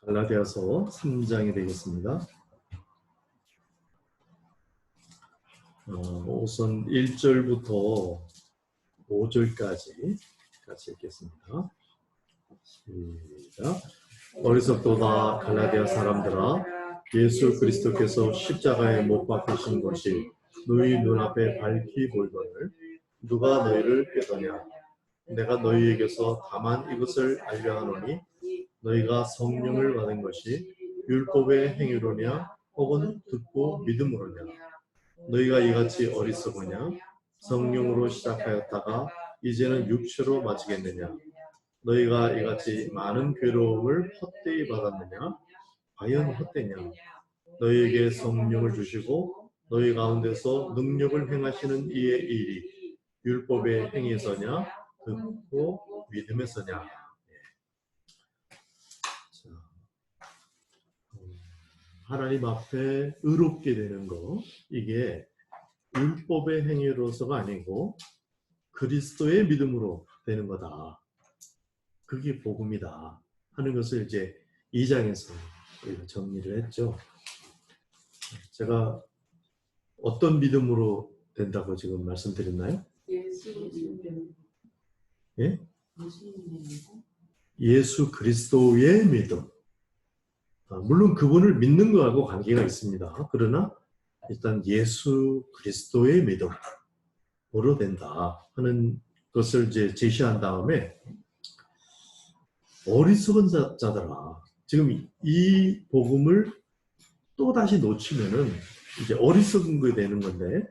갈라디아서 3장이 되겠습니다. 우선 1절부터 5절까지 같이 읽겠습니다. 시작. 어리석도다 갈라디아 사람들아, 예수 그리스도께서 십자가에 못 박히신 것이 너희 눈앞에 밝히 보이거늘 누가 너희를 꾀더냐. 내가 너희에게서 다만 이것을 알려 하노니 너희가 성령을 받은 것이 율법의 행위로냐 혹은 듣고 믿음으로냐. 너희가 이같이 어리석으냐. 성령으로 시작하였다가 이제는 육체로 마치겠느냐. 너희가 이같이 많은 괴로움을 헛되이 받았느냐. 과연 헛되냐. 너희에게 성령을 주시고 너희 가운데서 능력을 행하시는 이의 일이 율법의 행위에서냐 듣고 믿음에서냐. 하나님 앞에 의롭게 되는 거, 이게 율법의 행위로서가 아니고 그리스도의 믿음으로 되는 거다. 그게 복음이다 하는 것을 이제 2장에서 정리를 했죠. 제가 어떤 믿음으로 된다고 지금 말씀드렸나요? 예? 예수 그리스도의 믿음. 물론 그분을 믿는 거하고 관계가 있습니다. 그러나 일단 예수 그리스도의 믿음으로 된다 하는 것을 이제 제시한 다음에, 어리석은 자들아, 지금 이 복음을 또 다시 놓치면은 이제 어리석은 게 되는 건데,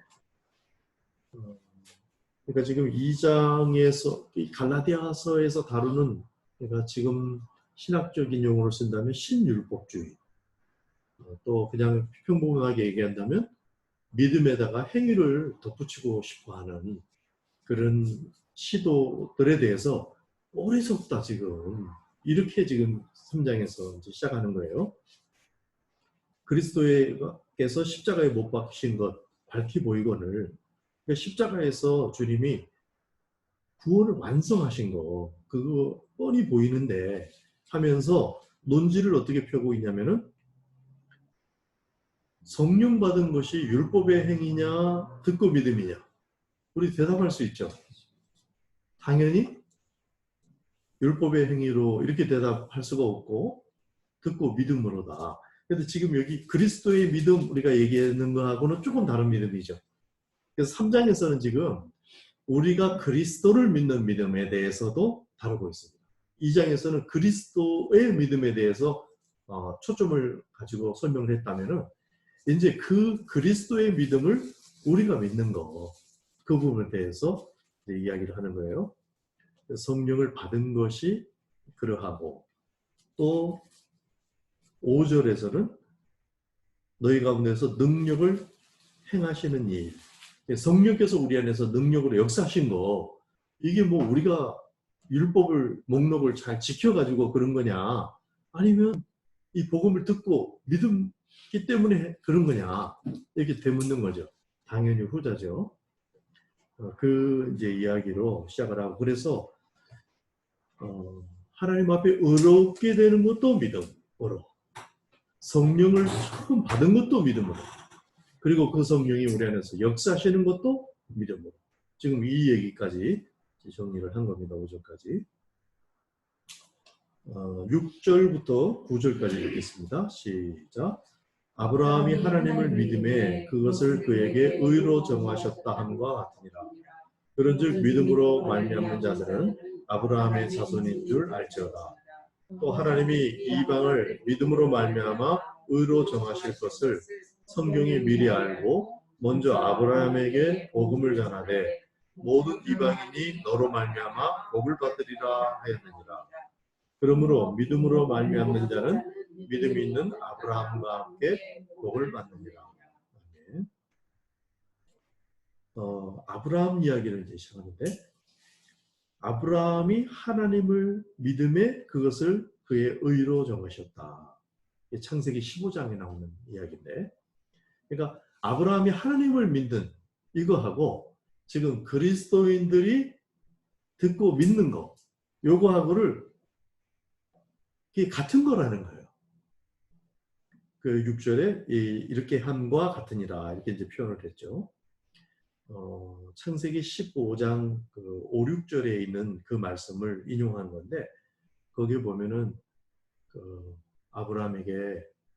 그러니까 지금 2장에서 이 갈라디아서에서 다루는, 그러니까 지금 신학적인 용어를 쓴다면 신율법주의, 또 그냥 평범하게 얘기한다면 믿음에다가 행위를 덧붙이고 싶어하는 그런 시도들에 대해서 어리석다 지금, 이렇게 지금 3장에서 이제 시작하는 거예요. 그리스도께서 십자가에 못 박히신 것 밝히 보이거늘, 십자가에서 주님이 구원을 완성하신 거 그거 뻔히 보이는데 하면서 논지를 어떻게 펴고 있냐면은, 성령 받은 것이 율법의 행위냐 듣고 믿음이냐. 우리 대답할 수 있죠. 당연히 율법의 행위로 이렇게 대답할 수가 없고 듣고 믿음으로다. 그런데 지금 여기 그리스도의 믿음 우리가 얘기하는 거하고는 조금 다른 믿음이죠. 그래서 3장에서는 지금 우리가 그리스도를 믿는 믿음에 대해서도 다루고 있습니다. 2장에서는 그리스도의 믿음에 대해서 초점을 가지고 설명을 했다면은, 이제 그 그리스도의 믿음을 우리가 믿는 거, 그 부분에 대해서 이제 이야기를 하는 거예요. 성령을 받은 것이 그러하고, 또 5절에서는 너희 가운데서 능력을 행하시는 일, 성령께서 우리 안에서 능력으로 역사하신 거, 이게 뭐 우리가 율법을 목록을 잘 지켜가지고 그런 거냐, 아니면 이 복음을 듣고 믿기 때문에 그런 거냐, 이렇게 되묻는 거죠. 당연히 후자죠. 그 이제 이야기로 시작을 하고, 그래서 하나님 앞에 의롭게 되는 것도 믿음으로, 성령을 처음 받은 것도 믿음으로, 그리고 그 성령이 우리 안에서 역사하시는 것도 믿음으로, 지금 이 얘기까지 정리를 한 겁니다. 5절까지. 6절부터 9절까지 읽겠습니다. 시작. 아브라함이 하나님을 믿음에 그것을 그에게 의로 정하셨다 함과 같으니라. 그런즉 믿음으로 말미암는 자들은 아브라함의 자손인 줄 알지어다. 또 하나님이 이방을 믿음으로 말미암아 의로 정하실 것을 성경이 미리 알고 먼저 아브라함에게 복음을 전하되 모든 이방인이 너로 말미암아 복을 받으리라 하였느니라. 그러므로 믿음으로 말미암는 자는 믿음이 있는 아브라함과 함께 복을 받느니라. 아브라함 이야기를 이제 시작하는데, 아브라함이 하나님을 믿음에 그것을 그의 의로 정하셨다. 창세기 15장에 나오는 이야기인데, 그러니까 아브라함이 하나님을 믿는 이거하고 지금 그리스도인들이 듣고 믿는 거, 요거하고를 이게 같은 거라는 거예요. 그 6절에 이렇게 함과 같으니라 이렇게 이제 표현을 했죠. 창세기 15장 그 5, 6절에 있는 그 말씀을 인용한 건데 거기에 보면은 그 아브라함에게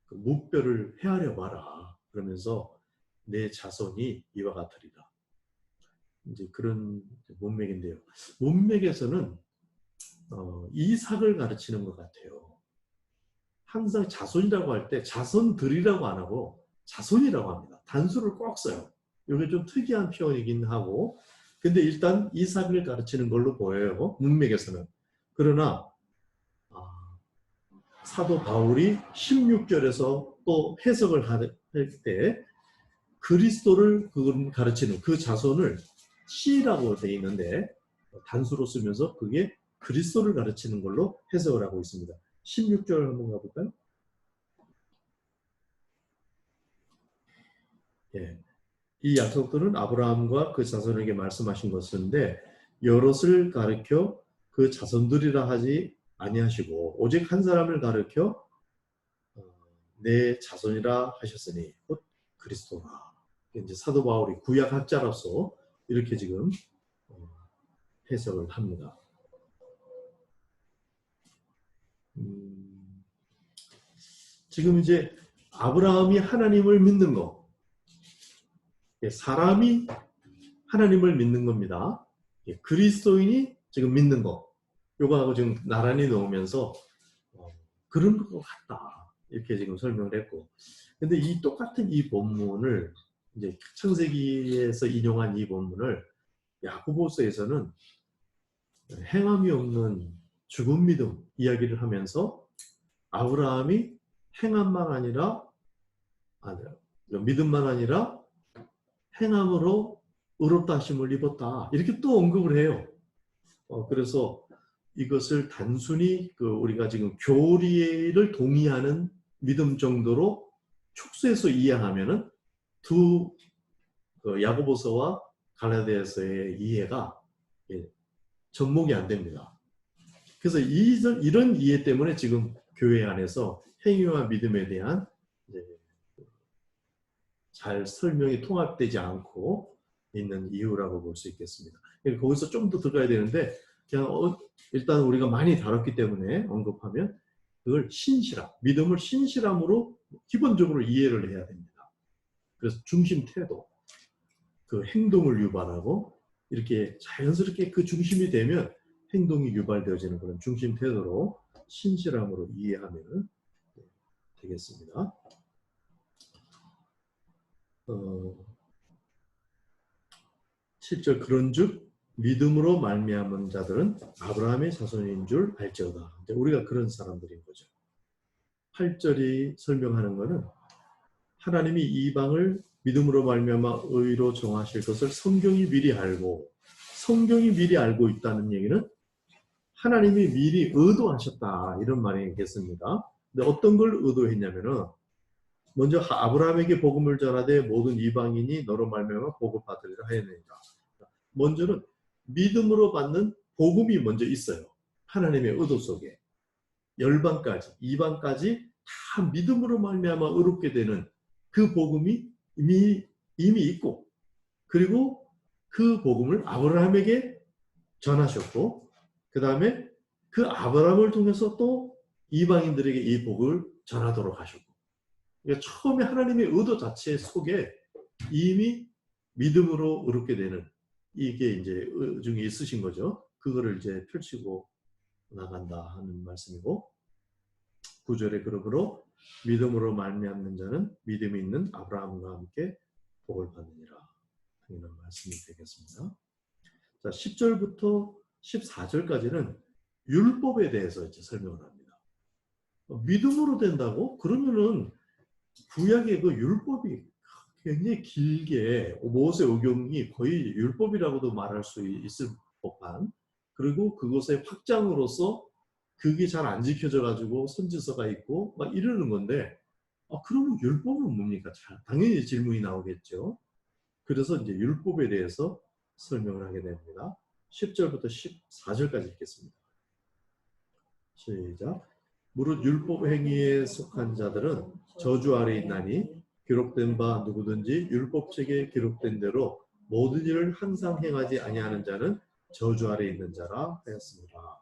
그 무뼈를 헤아려 봐라 그러면서 내 자손이 이와 같으리라. 이제 그런 문맥인데요. 문맥에서는 이삭을 가르치는 것 같아요. 항상 자손이라고 할 때 자손들이라고 안 하고 자손이라고 합니다. 단수를 꼭 써요. 이게 좀 특이한 표현이긴 하고 근데 일단 이삭을 가르치는 걸로 보여요. 문맥에서는. 그러나 사도 바울이 16절에서 또 해석을 할 때 그리스도를 가르치는 그 자손을 씨라고 되어 있는데 단수로 쓰면서 그게 그리스도를 가르치는 걸로 해석을 하고 있습니다. 16절 한번 가볼까요? 예. 이 약속들은 아브라함과 그 자손에게 말씀하신 것인데 여럿을 가르쳐 그 자손들이라 하지 아니하시고 오직 한 사람을 가르쳐 내 자손이라 하셨으니 곧 그리스도라. 이제 사도 바울이 구약학자로서 이렇게 지금 해석을 합니다. 지금 이제 아브라함이 하나님을 믿는 거, 사람이 하나님을 믿는 겁니다. 그리스도인이 지금 믿는 거, 요거하고 지금 나란히 놓으면서 그런 것 같다 이렇게 지금 설명을 했고, 근데 이 똑같은 이 본문을 이제 창세기에서 인용한 이 본문을 야고보서에서는 행함이 없는 죽은 믿음 이야기를 하면서 아브라함이 행함만 아니라 믿음만 아니라 행함으로 의롭다 하심을 입었다 이렇게 또 언급을 해요. 그래서 이것을 단순히 우리가 지금 교리를 동의하는 믿음 정도로 축소해서 이해하면은 두 야고보서와 갈라디아서의 이해가 접목이 안 됩니다. 그래서 이런 이해 때문에 지금 교회 안에서 행위와 믿음에 대한 잘 설명이 통합되지 않고 있는 이유라고 볼 수 있겠습니다. 거기서 좀 더 들어가야 되는데 그냥 일단 우리가 많이 다뤘기 때문에 언급하면 그걸 신실함, 믿음을 신실함으로 기본적으로 이해를 해야 됩니다. 그래서 중심 태도, 그 행동을 유발하고 이렇게 자연스럽게 그 중심이 되면 행동이 유발되어지는 그런 중심 태도로 신실함으로 이해하면 되겠습니다. 7절 그런즉 믿음으로 말미암은 자들은 아브라함의 자손인 줄 알지어다. 우리가 그런 사람들인 거죠. 8절이 설명하는 것은 하나님이 이방을 믿음으로 말미암아 의로 정하실 것을 성경이 미리 알고 있다는 얘기는 하나님이 미리 의도하셨다 이런 말이겠습니다. 근데 어떤 걸 의도했냐면은 먼저 아브라함에게 복음을 전하되 모든 이방인이 너로 말미암아 복을 받으리라 하였느니라. 먼저는 믿음으로 받는 복음이 먼저 있어요. 하나님의 의도 속에 열방까지 이방까지 다 믿음으로 말미암아 의롭게 되는 그 복음이 이미 있고 그리고 그 복음을 아브라함에게 전하셨고 그 다음에 그 아브라함을 통해서 또 이방인들에게 이 복을 전하도록 하셨고 그러니까 처음에 하나님의 의도 자체 속에 이미 믿음으로 의롭게 되는 이게 이제 중에 있으신 거죠. 그거를 이제 펼치고 나간다 하는 말씀이고 9절에 그러므로 믿음으로 말미암는 자는 믿음이 있는 아브라함과 함께 복을 받느니라 하는 말씀이 되겠습니다. 자, 10절부터 14절까지는 율법에 대해서 이제 설명을 합니다. 믿음으로 된다고? 그러면은 구약의 그 율법이 굉장히 길게 모세오경이 거의 율법이라고도 말할 수 있을 법한 그리고 그것의 확장으로서 그게 잘 안 지켜져 가지고 선지서가 있고 막 이러는 건데 그러면 율법은 뭡니까? 당연히 질문이 나오겠죠. 그래서 이제 율법에 대해서 설명을 하게 됩니다. 10절부터 14절까지 읽겠습니다. 시작. 무릇 율법 행위에 속한 자들은 저주 아래 있나니 기록된 바 누구든지 율법책에 기록된 대로 모든 일을 항상 행하지 아니하는 자는 저주 아래 있는 자라 하였습니다.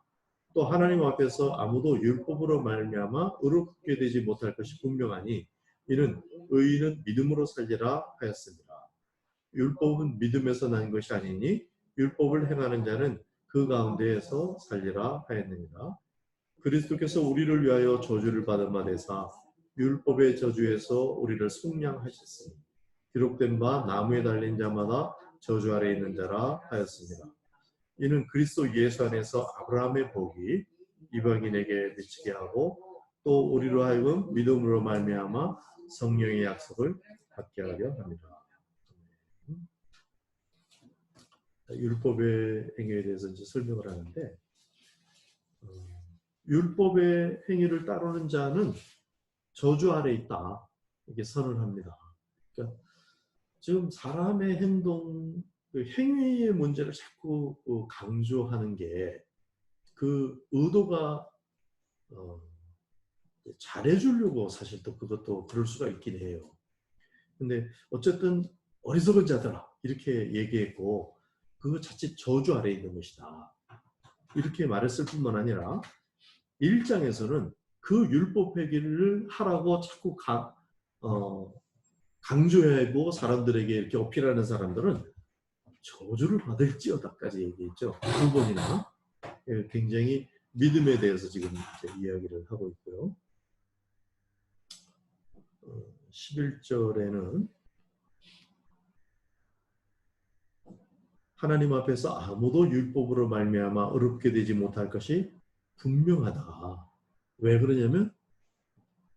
또 하나님 앞에서 아무도 율법으로 말미암아 의롭게 되지 못할 것이 분명하니 이는 의인은 믿음으로 살리라 하였습니다. 율법은 믿음에서 난 것이 아니니 율법을 행하는 자는 그 가운데에서 살리라 하였느니라. 그리스도께서 우리를 위하여 저주를 받은 바 되사 율법의 저주에서 우리를 속량하셨으니 기록된 바 나무에 달린 자마다 저주 아래 있는 자라 하였습니다. 이는 그리스도 예수 안에서 아브라함의 복이 이방인에게 미치게 하고 또 우리로 하여금 믿음으로 말미암아 성령의 약속을 받게 하려 합니다. 율법의 행위에 대해서 이제 설명을 하는데 율법의 행위를 따르는 자는 저주 아래 있다 이렇게 선언합니다. 그러니까 지금 사람의 행동, 그 행위의 문제를 자꾸 강조하는 게 그 의도가 잘해주려고 사실 또 그것도 그럴 수가 있긴 해요. 근데 어쨌든 어리석은 자들아 이렇게 얘기했고 그거 자칫 저주 아래 있는 것이다. 이렇게 말했을 뿐만 아니라 1장에서는 그 율법 회개를 하라고 자꾸 강조하고 사람들에게 이렇게 어필하는 사람들은 저주를 받을지어다까지 얘기했죠. 두 번이나 굉장히 믿음에 대해서 지금 이야기를 하고 있고요. 11절에는 하나님 앞에서 아무도 율법으로 말미암아 어렵게 되지 못할 것이 분명하다. 왜 그러냐면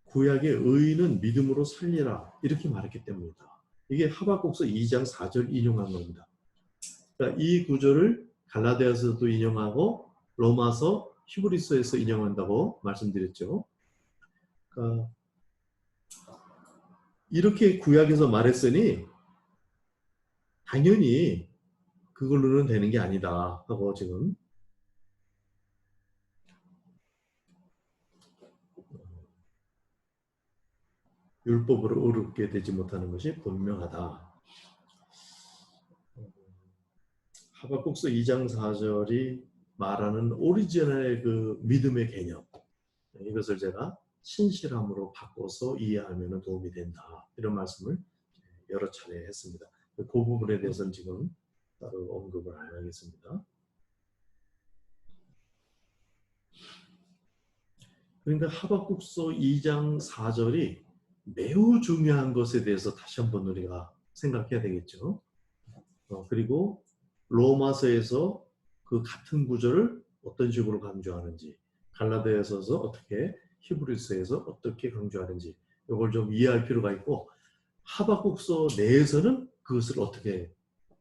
구약의 의인은 믿음으로 살리라 이렇게 말했기 때문이다. 이게 하박국서 2장 4절 인용한 겁니다. 그러니까 이 구절을 갈라디아서도 인용하고 로마서 히브리서에서 인용한다고 말씀드렸죠. 그러니까 이렇게 구약에서 말했으니 당연히 그걸로는 되는 게 아니다 하고 지금 율법으로 어렵게 되지 못하는 것이 분명하다. 하박국서 2장 4절이 말하는 오리지널의 그 믿음의 개념 이것을 제가 신실함으로 바꿔서 이해하면 도움이 된다. 이런 말씀을 여러 차례 했습니다. 그 부분에 대해서는 지금 따로 언급을 안 하겠습니다. 그러니까 하박국서 2장 4절이 매우 중요한 것에 대해서 다시 한번 우리가 생각해야 되겠죠. 그리고 로마서에서 그 같은 구절을 어떤 식으로 강조하는지, 갈라디아서에서 어떻게, 히브리서에서 어떻게 강조하는지 이걸 좀 이해할 필요가 있고 하박국서 내에서는 그것을 어떻게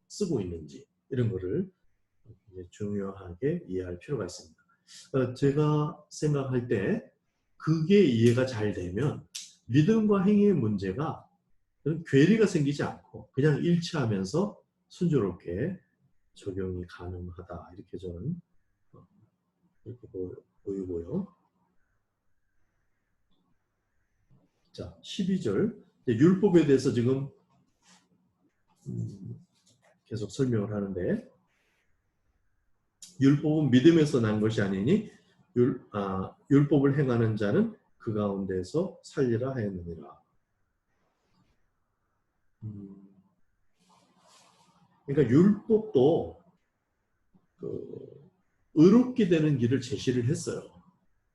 쓰고 있는지 이런 거를 중요하게 이해할 필요가 있습니다. 제가 생각할 때 그게 이해가 잘 되면 믿음과 행위의 문제가 괴리가 생기지 않고 그냥 일치하면서 순조롭게 적용이 가능하다. 이렇게 저는 이렇게 보이고요. 자, 12절. 율법에 대해서 지금 계속 설명을 하는데 율법은 믿음에서 난 것이 아니니 율법을 행하는 자는 그 가운데서 살리라 하였느니라. 그러니까 율법도 의롭게 되는 길을 제시를 했어요.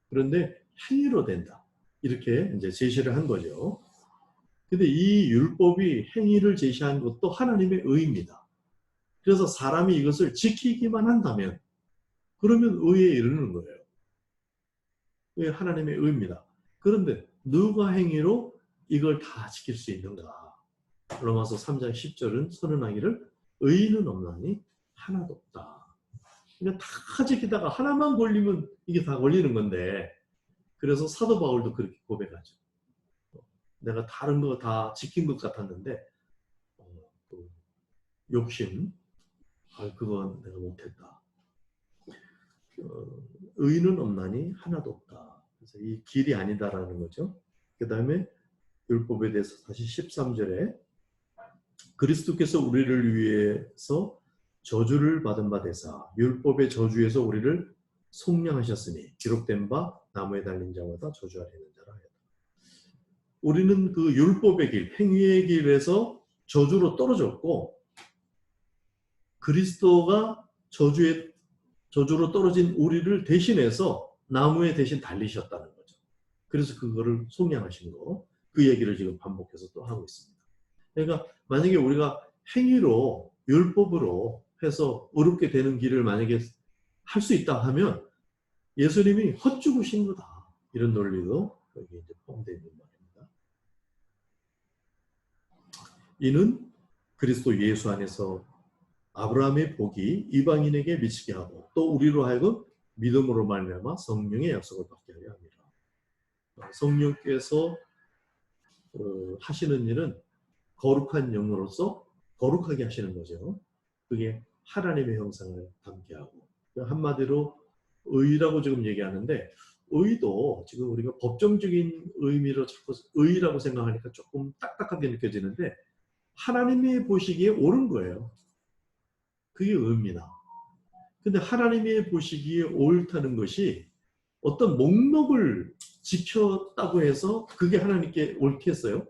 그런데 행위로 된다. 이렇게 이제 제시를 한 거죠. 근데 이 율법이 행위를 제시한 것도 하나님의 의입니다. 그래서 사람이 이것을 지키기만 한다면 그러면 의에 이르는 거예요. 그게 하나님의 의입니다. 그런데 누가 행위로 이걸 다 지킬 수 있는가? 로마서 3장 10절은 선언하기를 의인은 없나니 하나도 없다. 그냥 다 지키다가 하나만 걸리면 이게 다 걸리는 건데 그래서 사도 바울도 그렇게 고백하죠. 내가 다른 거 다 지킨 것 같았는데 욕심, 그건 내가 못했다. 의인은 없나니 하나도 없다. 그래서 이 길이 아니다라는 거죠. 그 다음에 율법에 대해서 다시 13절에 그리스도께서 우리를 위해서 저주를 받은 바 되사 율법의 저주에서 우리를 속량하셨으니 기록된 바 나무에 달린 자마다 저주 아래 있는 자라 하였다. 우리는 그 율법의 길, 행위의 길에서 저주로 떨어졌고 그리스도가 저주로 떨어진 우리를 대신해서 나무에 대신 달리셨다는 거죠. 그래서 그거를 속량하신 거, 그 얘기를 지금 반복해서 또 하고 있습니다. 그러니까 만약에 우리가 행위로 율법으로 해서 어렵게 되는 길을 만약에 할 수 있다 하면 예수님이 헛죽으신 거다. 이런 논리도 여기 이제 포함되어 있는 말입니다. 이는 그리스도 예수 안에서 아브라함의 복이 이방인에게 미치게 하고 또 우리로 하여금 믿음으로 말미암아 성령의 약속을 받게 하려 합니다. 성령께서 하시는 일은 거룩한 영으로서 거룩하게 하시는 거죠. 그게 하나님의 형상을 담게 하고 한마디로 의라고 지금 얘기하는데 의도 지금 우리가 법정적인 의미로 자꾸 의라고 생각하니까 조금 딱딱하게 느껴지는데 하나님이 보시기에 옳은 거예요. 그게 의입니다. 근데 하나님이 보시기에 옳다는 것이 어떤 목록을 지켰다고 해서 그게 하나님께 옳겠어요?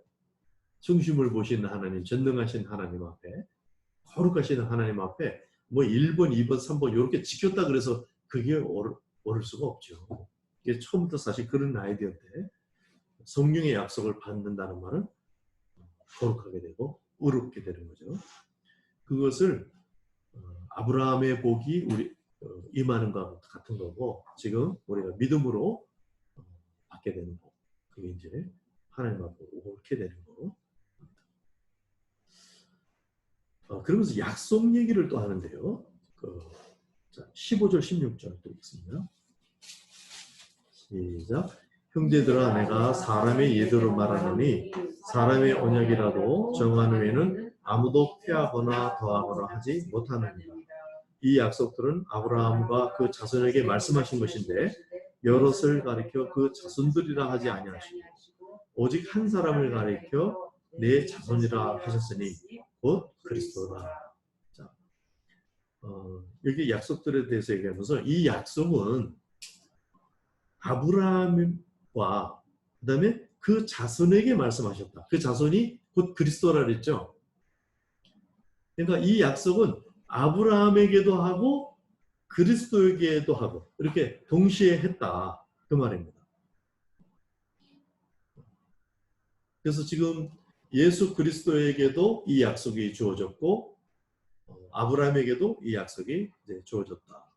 중심을 보시는 하나님, 전능하신 하나님 앞에, 거룩하신 하나님 앞에 뭐 1번, 2번, 3번 이렇게 지켰다 그래서 그게 옳을 수가 없죠. 이게 처음부터 사실 그런 아이디어인데 성령의 약속을 받는다는 말은 거룩하게 되고 의롭게 되는 거죠. 그것을 아브라함의 복이 우리 임하는 것과 같은 거고 지금 우리가 믿음으로 받게 되는 거. 그게 이제 하나님 앞에 옳게 되는 거. 그러면서 약속 얘기를 또 하는데요. 15절, 16절 또 읽습니다. 시작. 형제들아 내가 사람의 예대로 말하노니 사람의 언약이라도 정한 후에는 아무도 폐하거나 더하거나 하지 못하느니라. 이 약속들은 아브라함과 그 자손에게 말씀하신 것인데 여럿을 가리켜 그 자손들이라 하지 아니하시고 오직 한 사람을 가리켜 내 자손이라 하셨으니 곧 그리스도라. 자, 여기 약속들에 대해서 얘기하면서 이 약속은 아브라함과 그 다음에 그 자손에게 말씀하셨다. 그 자손이 곧 그리스도라 그랬죠. 그러니까 이 약속은 아브라함에게도 하고 그리스도에게도 하고 이렇게 동시에 했다. 그 말입니다. 그래서 지금 예수 그리스도에게도 이 약속이 주어졌고 아브라함에게도 이 약속이 이제 주어졌다.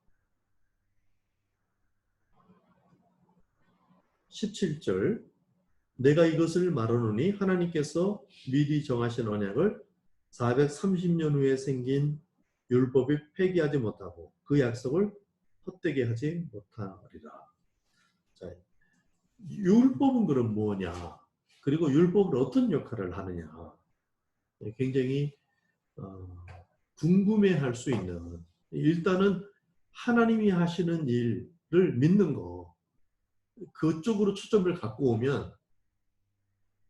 17절 내가 이것을 말하노니 하나님께서 미리 정하신 언약을 430년 후에 생긴 율법이 폐기하지 못하고 그 약속을 헛되게 하지 못하리라. 자, 율법은 그럼 뭐냐? 그리고 율법은 어떤 역할을 하느냐? 굉장히 궁금해할 수 있는 일단은 하나님이 하시는 일을 믿는 거 그쪽으로 초점을 갖고 오면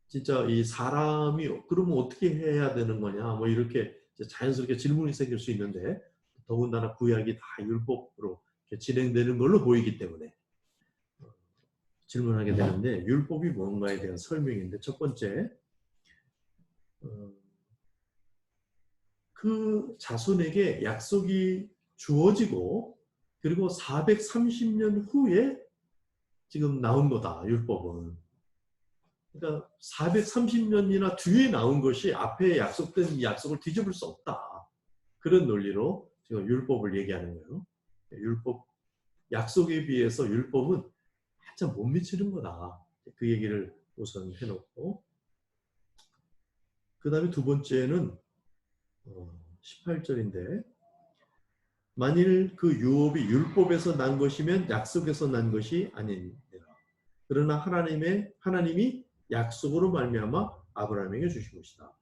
진짜 이 사람이 그러면 어떻게 해야 되는 거냐 뭐 이렇게 자연스럽게 질문이 생길 수 있는데 더군다나 구약이 다 율법으로 진행되는 걸로 보이기 때문에 질문하게 되는데 율법이 뭔가에 대한 설명인데 첫 번째 그 자손에게 약속이 주어지고 그리고 430년 후에 지금 나온 거다 율법은. 그러니까 430년이나 뒤에 나온 것이 앞에 약속된 이 약속을 뒤집을 수 없다. 그런 논리로 지금 율법을 얘기하는 거예요. 율법 약속에 비해서 율법은 한참 못 미치는 거다. 그 얘기를 우선 해놓고 그 다음에 두 번째는 18절인데 만일 그 유업이 율법에서 난 것이면 약속에서 난 것이 아니니라. 그러나 하나님이 약속으로 말미암아 아브라함에게 주신 것이다.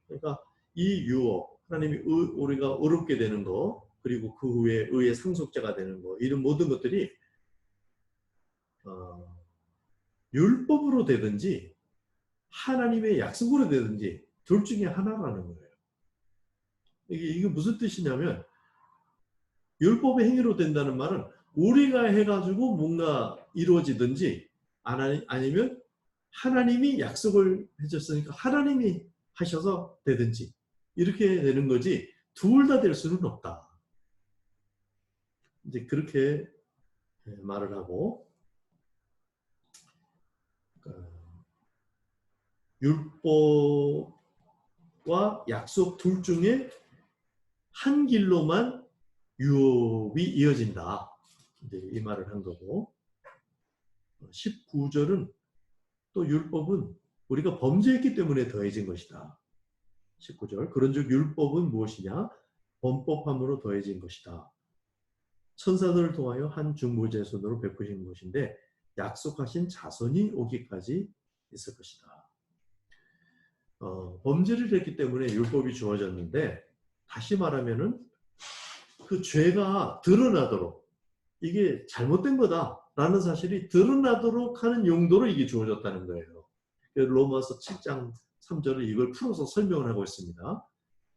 그러니까 이 유업, 하나님이 우리가 어렵게 되는 거, 그리고 그 후에 의의 상속자가 되는 거, 이런 모든 것들이 율법으로 되든지 하나님의 약속으로 되든지 둘 중에 하나라는 거예요. 이게 무슨 뜻이냐면 율법의 행위로 된다는 말은 우리가 해가지고 뭔가 이루어지든지 아니면 하나님이 약속을 해줬으니까 하나님이 하셔서 되든지 이렇게 되는 거지 둘 다 될 수는 없다. 이제 그렇게 말을 하고 율법과 약속 둘 중에 한 길로만 유업이 이어진다. 이제 이 말을 한 거고 19절은 또 율법은 우리가 범죄했기 때문에 더해진 것이다. 19절 그런즉 율법은 무엇이냐? 범법함으로 더해진 것이다. 천사들을 통하여 한 중보자손으로 베푸신 것인데 약속하신 자손이 오기까지 있을 것이다. 범죄를 했기 때문에 율법이 주어졌는데 다시 말하면은 그 죄가 드러나도록 이게 잘못된 거다라는 사실이 드러나도록 하는 용도로 이게 주어졌다는 거예요. 로마서 7장 3절을 이걸 풀어서 설명을 하고 있습니다.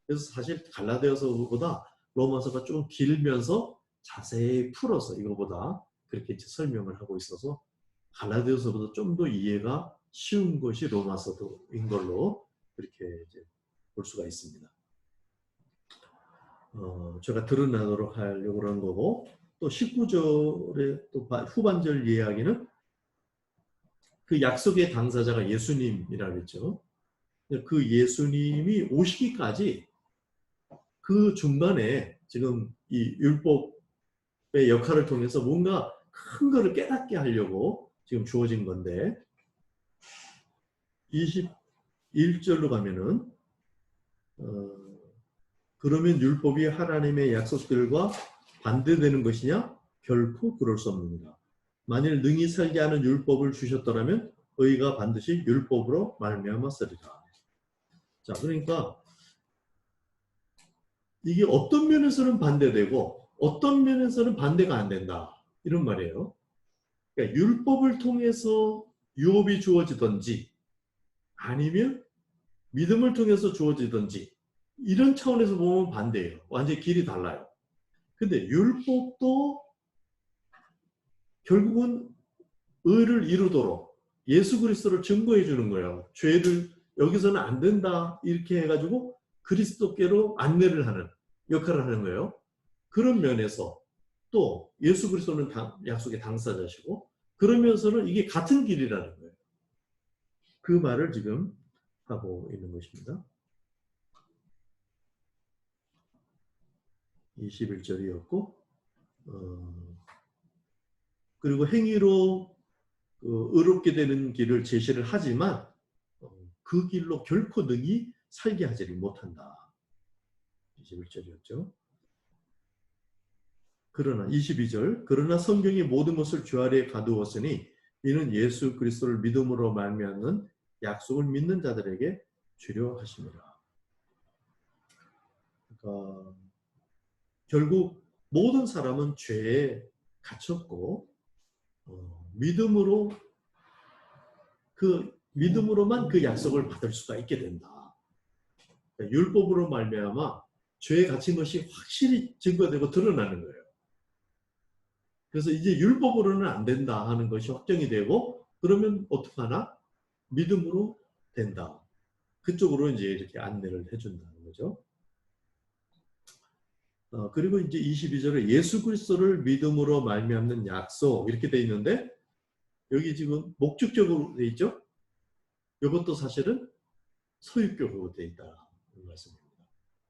그래서 사실 갈라디아서보다 로마서가 좀 길면서 자세히 풀어서 이거보다 그렇게 설명을 하고 있어서 갈라디아서보다 좀 더 이해가 쉬운 것이 로마서인 걸로 그렇게 이제 볼 수가 있습니다. 제가 드러나도록 하려고 그런 거고 또 19절의 또 후반절 이야기는 그 약속의 당사자가 예수님이라고 했죠. 그 예수님이 오시기까지 그 중간에 지금 이 율법의 역할을 통해서 뭔가 큰 거를 깨닫게 하려고 지금 주어진 건데 21절로 가면은 그러면 율법이 하나님의 약속들과 반대되는 것이냐? 결코 그럴 수 없습니다. 만일 능히 살게 하는 율법을 주셨더라면 의가 반드시 율법으로 말미암았으리라. 자, 그러니까 이게 어떤 면에서는 반대되고 어떤 면에서는 반대가 안 된다. 이런 말이에요. 그러니까 율법을 통해서 유업이 주어지든지 아니면 믿음을 통해서 주어지든지 이런 차원에서 보면 반대예요. 완전히 길이 달라요. 근데 율법도 결국은 의를 이루도록 예수 그리스도를 증거해 주는 거예요. 죄를 여기서는 안 된다 이렇게 해가지고 그리스도께로 안내를 하는 역할을 하는 거예요. 그런 면에서 또 예수 그리스도는 약속의 당사자시고 그러면서는 이게 같은 길이라는 거예요. 그 말을 지금 하고 있는 것입니다. 21절이었고 그리고 행위로 의롭게 되는 길을 제시를 하지만 그 길로 결코 능히 살게 하지를 못한다. 21절이었죠. 그러나 22절 그러나 성경이 모든 것을 주 아래에 가두었으니 이는 예수 그리스도를 믿음으로 말미암는 약속을 믿는 자들에게 주려 하심이라. 그러니까 결국 모든 사람은 죄에 갇혔고 믿음으로만 그 약속을 받을 수가 있게 된다. 그러니까 율법으로 말미암아 죄에 갇힌 것이 확실히 증거되고 드러나는 거예요. 그래서 이제 율법으로는 안 된다 하는 것이 확정이 되고 그러면 어떻게 하나? 믿음으로 된다. 그쪽으로 이제 이렇게 안내를 해준다는 거죠. 그리고 이제 22절에 예수 그리스도를 믿음으로 말미암는 약속 이렇게 돼 있는데 여기 지금 목적적으로 돼 있죠. 이것도 사실은 소유격으로 돼 있다는 말씀입니다.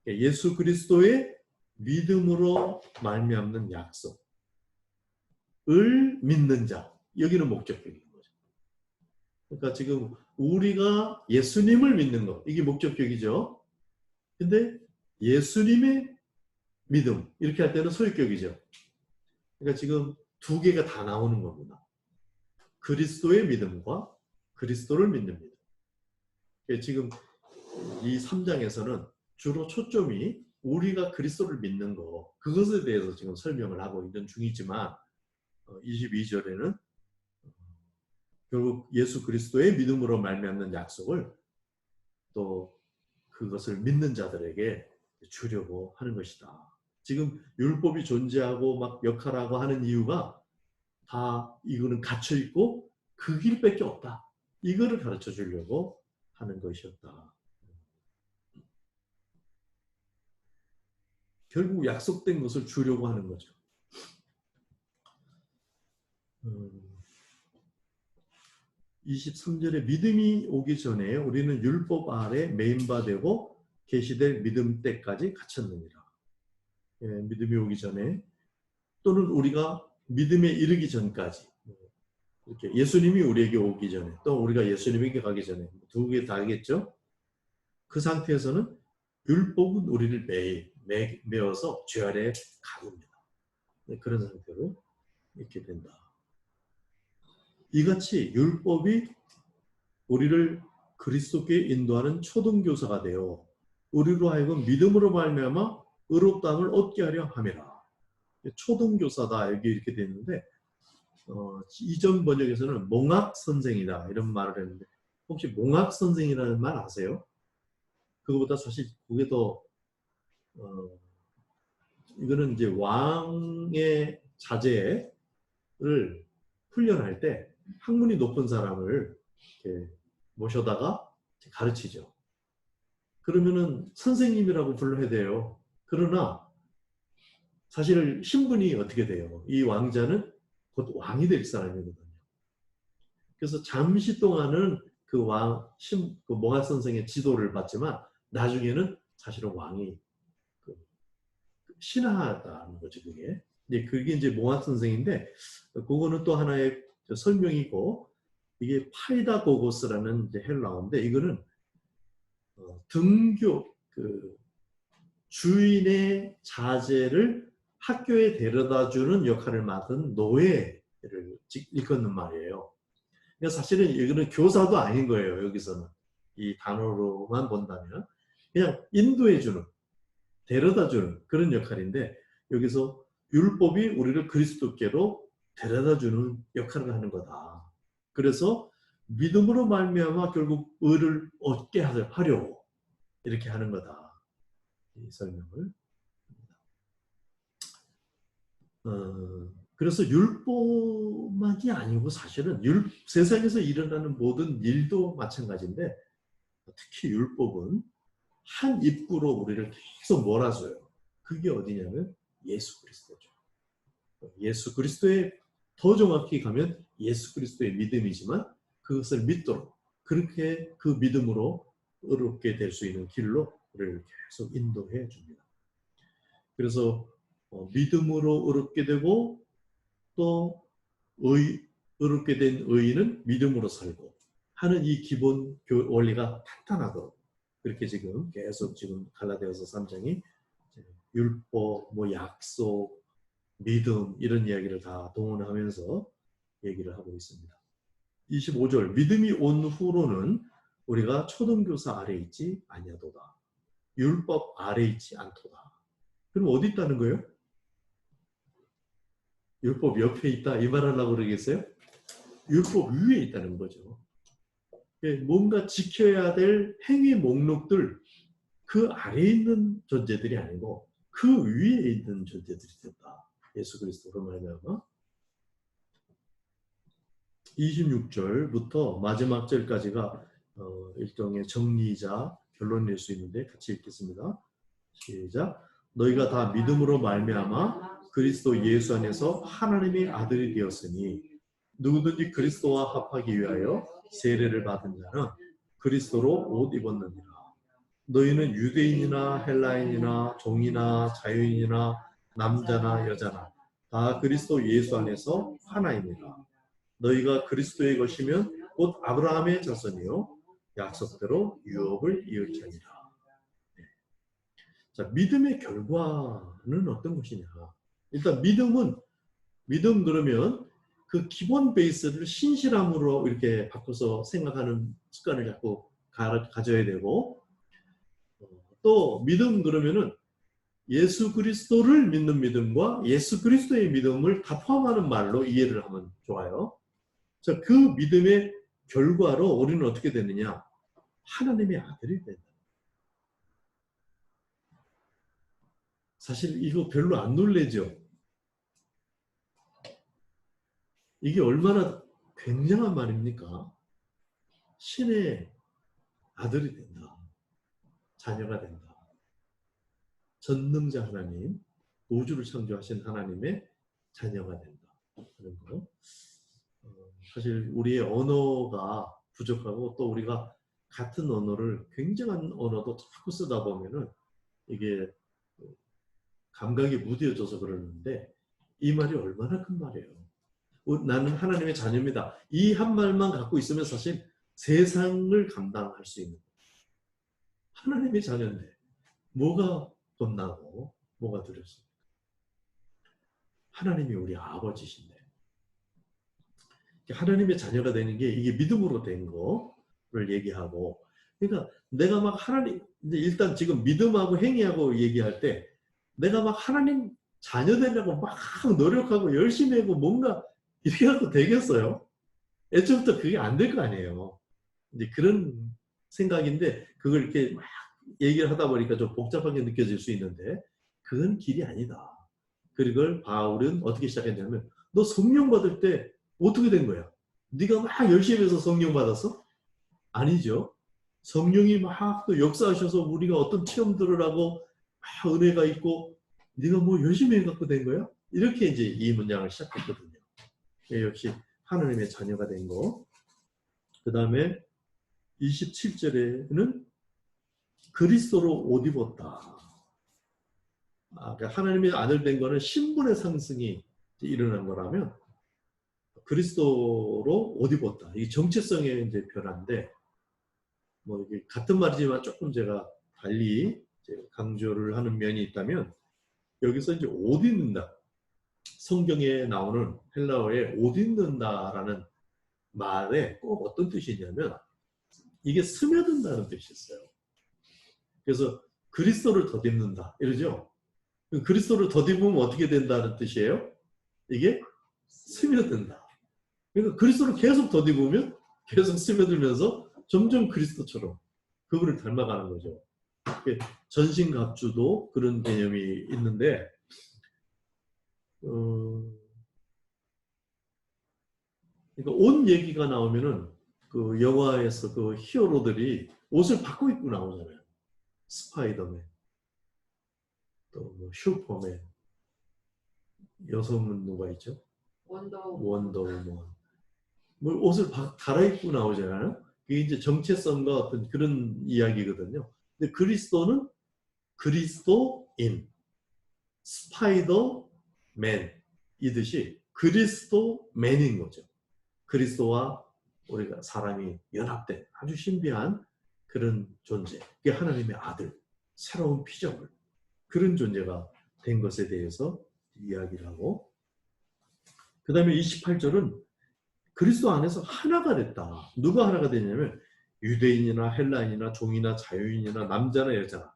예수 그리스도의 믿음으로 말미암는 약속을 믿는 자 여기는 목적격인 거죠. 그러니까 지금 우리가 예수님을 믿는 것 이게 목적격이죠. 근데 예수님의 믿음 이렇게 할 때는 소유격이죠. 그러니까 지금 두 개가 다 나오는 겁니다. 그리스도의 믿음과 그리스도를 믿는 믿음. 지금 이 3장에서는 주로 초점이 우리가 그리스도를 믿는 거 그것에 대해서 지금 설명을 하고 있는 중이지만 22절에는 결국 예수 그리스도의 믿음으로 말미암는 약속을 또 그것을 믿는 자들에게 주려고 하는 것이다. 지금 율법이 존재하고 막 역할하고 하는 이유가 다 이거는 갇혀 있고 그 길밖에 없다. 이거를 가르쳐 주려고 하는 것이었다. 결국 약속된 것을 주려고 하는 거죠. 23절에 믿음이 오기 전에 우리는 율법 아래 매인바 되고 계시될 믿음 때까지 갇혔느니라. 예, 믿음이 오기 전에 또는 우리가 믿음에 이르기 전까지 이렇게 예수님이 우리에게 오기 전에 또 우리가 예수님에게 가기 전에 두 개 다겠죠. 그 상태에서는 율법은 우리를 메어서 죄 아래 가둡니다. 네, 그런 상태로 있게 된다. 이같이 율법이 우리를 그리스도께 인도하는 초등교사가 되어 우리로 하여금 믿음으로 말미암아 의롭다함을 얻게 하려 함이라. 초등교사다 여기 이렇게 되어 있는데 이전 번역에서는 몽학선생이다 이런 말을 했는데 혹시 몽학선생이라는 말 아세요? 그거보다 사실 그게 더 이거는 이제 왕의 자제를 훈련할 때 학문이 높은 사람을 이렇게 모셔다가 가르치죠. 그러면은 선생님이라고 불러야 돼요. 그러나 사실 신분이 어떻게 돼요? 이 왕자는 곧 왕이 될 사람이거든요. 그래서 잠시 동안은 그 몽학 선생의 지도를 받지만 나중에는 사실은 왕이 신하다는 거죠. 그게 이제 몽학 선생인데 그거는 또 하나의 설명이고 이게 파이다고고스라는 이제 헬라어인데 이거는 등교 주인의 자제를 학교에 데려다주는 역할을 맡은 노예를 일컫는 말이에요. 그러니까 사실은 이거는 교사도 아닌 거예요. 여기서는 이 단어로만 본다면 그냥 인도해주는 데려다주는 그런 역할인데 여기서 율법이 우리를 그리스도께로 데려다주는 역할을 하는 거다. 그래서 믿음으로 말미암아 결국 의를 얻게 하려고 이렇게 하는 거다. 이 설명을. 그래서 율법만이 아니고 사실은 세상에서 일어나는 모든 일도 마찬가지인데 특히 율법은 한 입구로 우리를 계속 몰아줘요. 그게 어디냐면 예수 그리스도죠. 예수 그리스도에 더 정확히 가면 예수 그리스도의 믿음이지만 그것을 믿도록 그렇게 그 믿음으로 의롭게 될 수 있는 길로 우리를 계속 인도해 줍니다. 그래서 믿음으로 의롭게 되고 또 의롭게 된 의인은 믿음으로 살고 하는 이 기본 원리가 탄탄하도록 그렇게 지금 계속 지금 갈라디아서 3장이 율법, 약속, 믿음 이런 이야기를 다 동원하면서 얘기를 하고 있습니다. 25절 믿음이 온 후로는 우리가 초등교사 아래 있지 아니하도다. 율법 아래 있지 않도다. 그럼 어디 있다는 거예요? 율법 옆에 있다 이 말하려고 그러겠어요? 율법 위에 있다는 거죠. 뭔가 지켜야 될 행위 목록들 그 아래에 있는 존재들이 아니고 그 위에 있는 존재들이 된다. 예수 그리스도로 말미암아 26절부터 마지막 절까지가 일종의 정리이자 결론 낼 수 있는데 같이 읽겠습니다. 시작. 너희가 다 믿음으로 말미암아 그리스도 예수 안에서 하나님의 아들이 되었으니 누구든지 그리스도와 합하기 위하여 세례를 받은 자는 그리스도로 옷 입었느니라. 너희는 유대인이나 헬라인이나 종이나 자유인이나 남자나 여자나 다 그리스도 예수 안에서 하나입니다. 너희가 그리스도의 것이면 곧 아브라함의 자손이요 약속대로 유업을 이을지니라. 자, 믿음의 결과는 어떤 것이냐? 일단 믿음 그러면 그 기본 베이스를 신실함으로 이렇게 바꿔서 생각하는 습관을 자꾸 가져야 되고 또 믿음 그러면은 예수 그리스도를 믿는 믿음과 예수 그리스도의 믿음을 다 포함하는 말로 이해를 하면 좋아요. 자, 그 믿음의 결과로 우리는 어떻게 되느냐? 하나님의 아들이 된다. 사실 이거 별로 안 놀래죠? 이게 얼마나 굉장한 말입니까? 신의 아들이 된다. 자녀가 된다. 전능자 하나님, 우주를 창조하신 하나님의 자녀가 된다. 그런 거. 사실 우리의 언어가 부족하고 또 우리가 같은 언어를 굉장한 언어도 자꾸 쓰다 보면은 이게 감각이 무뎌져서 그러는데 이 말이 얼마나 큰 말이에요. 나는 하나님의 자녀입니다. 이 한 말만 갖고 있으면 사실 세상을 감당할 수 있는 거예요. 하나님의 자녀인데 뭐가 겁나고 뭐가 두렵습니까? 하나님이 우리 아버지신데 하나님의 자녀가 되는 게 이게 믿음으로 된 거를 얘기하고 그러니까 내가 막 하나님 일단 지금 믿음하고 행위하고 얘기할 때 내가 막 하나님 자녀 되려고 막 노력하고 열심히 하고 뭔가 이렇게 갖고 되겠어요? 애초부터 그게 안 될 거 아니에요. 이제 그런 생각인데 그걸 이렇게 막 얘기를 하다 보니까 좀 복잡하게 느껴질 수 있는데 그건 길이 아니다. 그걸 바울은 어떻게 시작했냐면 너 성령 받을 때 어떻게 된 거야? 네가 막 열심히 해서 성령 받았어? 아니죠. 성령이 막 또 역사하셔서 우리가 어떤 체험들을 하고 막 은혜가 있고 네가 뭐 열심히 해갖고 된 거야? 이렇게 이제 이 문장을 시작했거든요. 역시 하나님의 자녀가 된 거. 그 다음에 27절에는 그리스도로 옷 입었다. 그러니까 하나님의 아들 된 거는 신분의 상승이 일어난 거라면 그리스도로 옷 입었다. 이 정체성의 이제 변화인데 뭐 이게 같은 말이지만 조금 제가 달리 이제 강조를 하는 면이 있다면 여기서 이제 옷 입는다. 성경에 나오는 헬라어에 옷 입는다라는 말에 꼭 어떤 뜻이 있냐면 이게 스며든다는 뜻이 있어요. 그래서 그리스도를 덧입는다 이러죠. 그리스도를 덧입으면 어떻게 된다는 뜻이에요? 이게 스며든다. 그러니까 그리스도를 계속 덧입으면 계속 스며들면서 점점 그리스도처럼 그분을 닮아가는 거죠. 전신갑주도 그런 개념이 있는데 그러니까 옷 얘기가 나오면은 그 영화에서 그 히어로들이 옷을 바꿔 입고 나오잖아요. 스파이더맨, 또 뭐 슈퍼맨, 여성은 누가 있죠? 원더우먼. 뭐 옷을 갈아입고 나오잖아요. 그게 이제 정체성과 어떤 그런 이야기거든요. 근데 그리스도는 그리스도인, 스파이더맨이듯이 그리스도맨인 거죠. 그리스도와 우리가 사람이 연합된 아주 신비한 그런 존재. 그게 하나님의 아들, 새로운 피조물. 그런 존재가 된 것에 대해서 이야기를 하고 그 다음에 28절은 그리스도 안에서 하나가 됐다. 누가 하나가 됐냐면 유대인이나 헬라인이나 종이나 자유인이나 남자나 여자나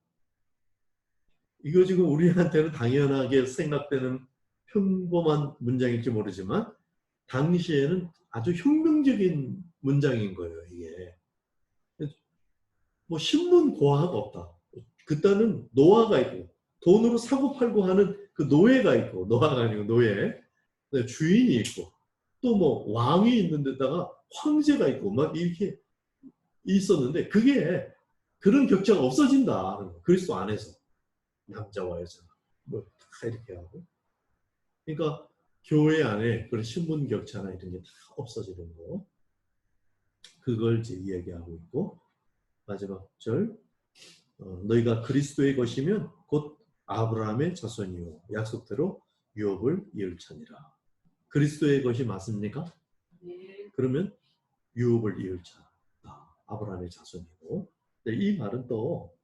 이거 지금 우리한테는 당연하게 생각되는 평범한 문장일지 모르지만 당시에는 아주 혁명적인 문장인 거예요. 이게 뭐 신문 고아가 없다. 그때는 노아가 있고 돈으로 사고 팔고 하는 그 노예가 있고 노아가 아니고 노예 주인이 있고 또 뭐 왕이 있는 데다가 황제가 있고 막 이렇게 있었는데 그게 그런 격차가 없어진다. 그리스도 안에서 남자와 여자 뭐 다 이렇게 하고 그러니까 교회 안에 그런 신분 격차나 이런 게 다 없어지는 거 그걸 이제 이야기하고 있고 마지막 절 너희가 그리스도의 것이면 곧 아브라함의 자손이요 약속대로 유업을 이을차니라. 그리스도의 것이 맞습니까? 네. 그러면 유업을 이을 자 아브라함의 자손이고 이 말은 또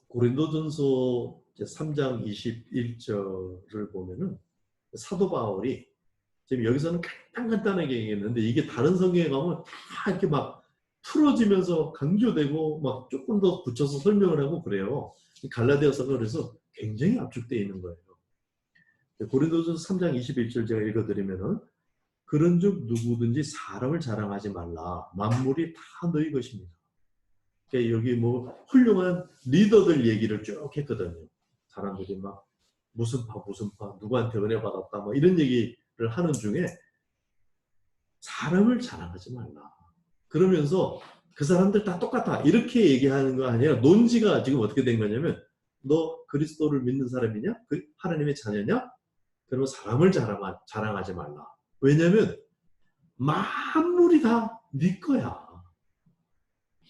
고린도전서 3장 21절을 보면은 사도 바울이 지금 여기서는 간단하게 얘기했는데 이게 다른 성경에 가면 다 이렇게 막 풀어지면서 강조되고 막 조금 더 붙여서 설명을 하고 그래요. 갈라디아서가 그래서 굉장히 압축되어 있는 거예요. 고린도전서 3장 21절 제가 읽어드리면은 그런즉 누구든지 사람을 자랑하지 말라. 만물이 다 너희 것입니다. 그러니까 여기 뭐 훌륭한 리더들 얘기를 쭉 했거든요. 사람들이 막 무슨 파 누구한테 은혜 받았다 뭐 이런 얘기를 하는 중에 사람을 자랑하지 말라. 그러면서 그 사람들 다 똑같아 이렇게 얘기하는 거 아니라 논지가 지금 어떻게 된 거냐면 너 그리스도를 믿는 사람이냐? 하나님의 자녀냐? 그러면 사람을 자랑하지 말라. 왜냐하면 만물이 다 네 거야.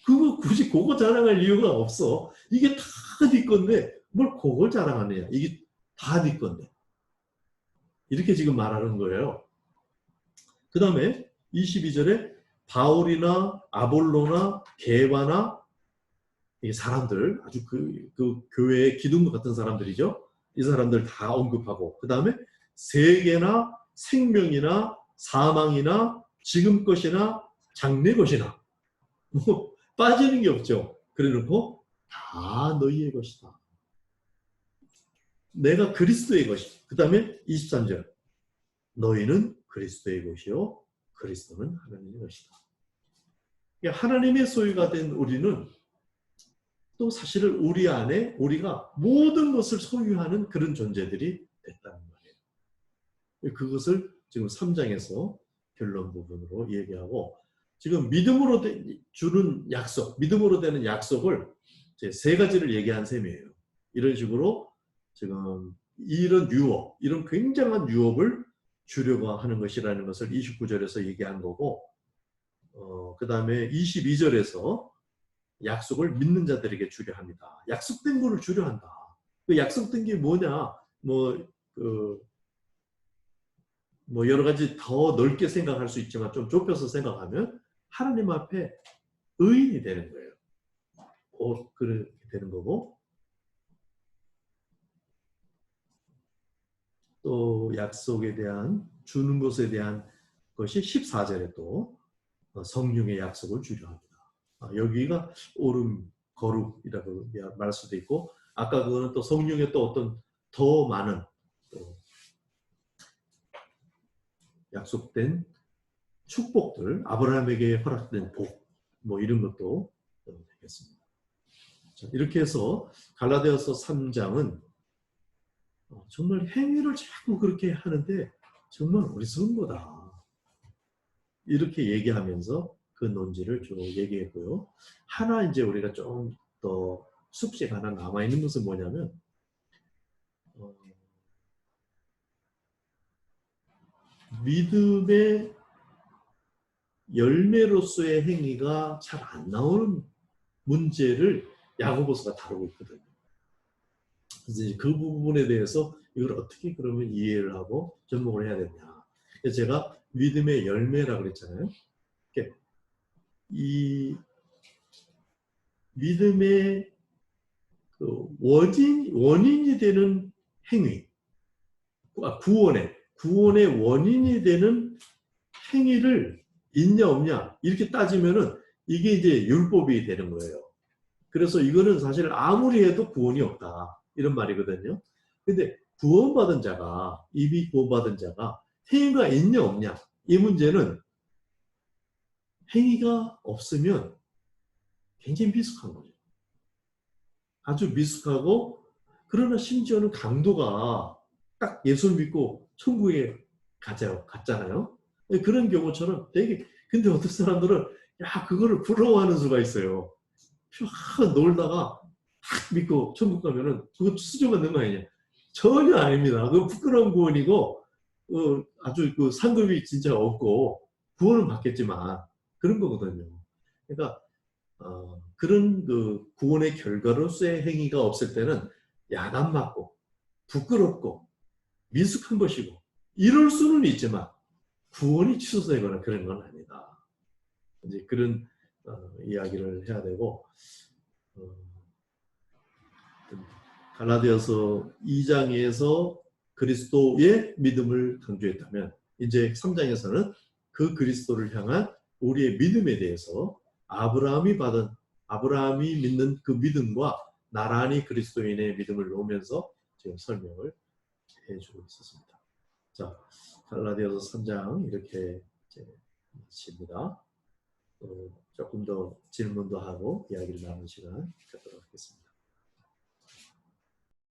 그거 굳이 그거 자랑할 이유가 없어. 이게 다 네 건데 뭘 그걸 자랑하느냐. 이게 다 네 건데. 이렇게 지금 말하는 거예요. 그 다음에 22절에 바울이나 아볼로나 게바나 이 사람들 아주 그 교회의 기둥 같은 사람들이죠. 이 사람들 다 언급하고 그 다음에 세계나 생명이나 사망이나 지금 것이나 장래 것이나 뭐 빠지는 게 없죠. 그래놓고 다 너희의 것이다. 내가 그리스도의 것이다. 그 다음에 23절 너희는 그리스도의 것이요 그리스도는 하나님의 것이다. 하나님의 소유가 된 우리는 또 사실은 우리 안에 우리가 모든 것을 소유하는 그런 존재들이 됐다는 거예요. 그것을 지금 3장에서 결론 부분으로 얘기하고 지금 믿음으로 주는 약속, 믿음으로 되는 약속을 이제 세 가지를 얘기한 셈이에요. 이런 식으로 지금 이런 유업, 이런 굉장한 유업을 주려고 하는 것이라는 것을 29절에서 얘기한 거고 그 다음에 22절에서 약속을 믿는 자들에게 주려 합니다. 약속된 거를 주려 한다. 그 약속된 게 뭐냐? 뭐 여러 가지 더 넓게 생각할 수 있지만 좀 좁혀서 생각하면 하나님 앞에 의인이 되는 거예요. 곧 그렇게 되는 거고 또 약속에 대한 주는 것에 대한 것이 14절에 또 성령의 약속을 주려 합니다. 여기가 오름, 거룩이라고 말할 수도 있고 아까 그거는 또 성령의 또 어떤 더 많은 또 약속된 축복들, 아브라함에게 허락된 복, 뭐 이런 것도 되겠습니다. 자, 이렇게 해서 갈라디아서 3장은 정말 행위를 자꾸 그렇게 하는데 정말 어리석은 거다. 이렇게 얘기하면서 그 논지를 쭉 얘기했고요. 하나 이제 우리가 좀 더 숙제가 하나 남아있는 것은 뭐냐면 믿음의 열매로서의 행위가 잘 안 나오는 문제를 야고보서가 다루고 있거든요. 그래서 이제 그 부분에 대해서 이걸 어떻게 그러면 이해를 하고 접목을 해야 되냐. 그래서 제가 믿음의 열매라고 그랬잖아요. 이 믿음의 그 원인이 되는 행위, 구원의 원인이 되는 행위를 있냐 없냐 이렇게 따지면은 이게 이제 율법이 되는 거예요. 그래서 이거는 사실 아무리 해도 구원이 없다 이런 말이거든요. 근데 이미 구원받은 자가 행위가 있냐 없냐 이 문제는 행위가 없으면 굉장히 미숙한 거죠. 아주 미숙하고 그러나 심지어는 강도가 딱 예수를 믿고 천국에 갔잖아요. 그런 경우처럼 되게 근데 어떤 사람들은 그거를 부러워하는 수가 있어요. 놀다가 딱 믿고 천국 가면은 그거 수저받는 거 아니냐? 전혀 아닙니다. 그거 부끄러운 구원이고 아주 그 상급이 진짜 없고 구원은 받겠지만 그런 거거든요. 그러니까 그런 그 구원의 결과로서의 행위가 없을 때는 야단 맞고 부끄럽고 미숙한 것이고 이럴 수는 있지만 구원이 취소되거나 그런 건 아니다. 이제 그런 이야기를 해야 되고 갈라디아서 2장에서 그리스도의 믿음을 강조했다면 이제 3장에서는 그 그리스도를 향한 우리의 믿음에 대해서 아브라함이 믿는 그 믿음과 나란히 그리스도인의 믿음을 놓으면서 지금 설명을 해주고 있었습니다. 자, 갈라디아서 3장 이렇게 이제 마칩니다. 조금 더 질문도 하고 이야기를 나누는 시간 갖도록 하겠습니다.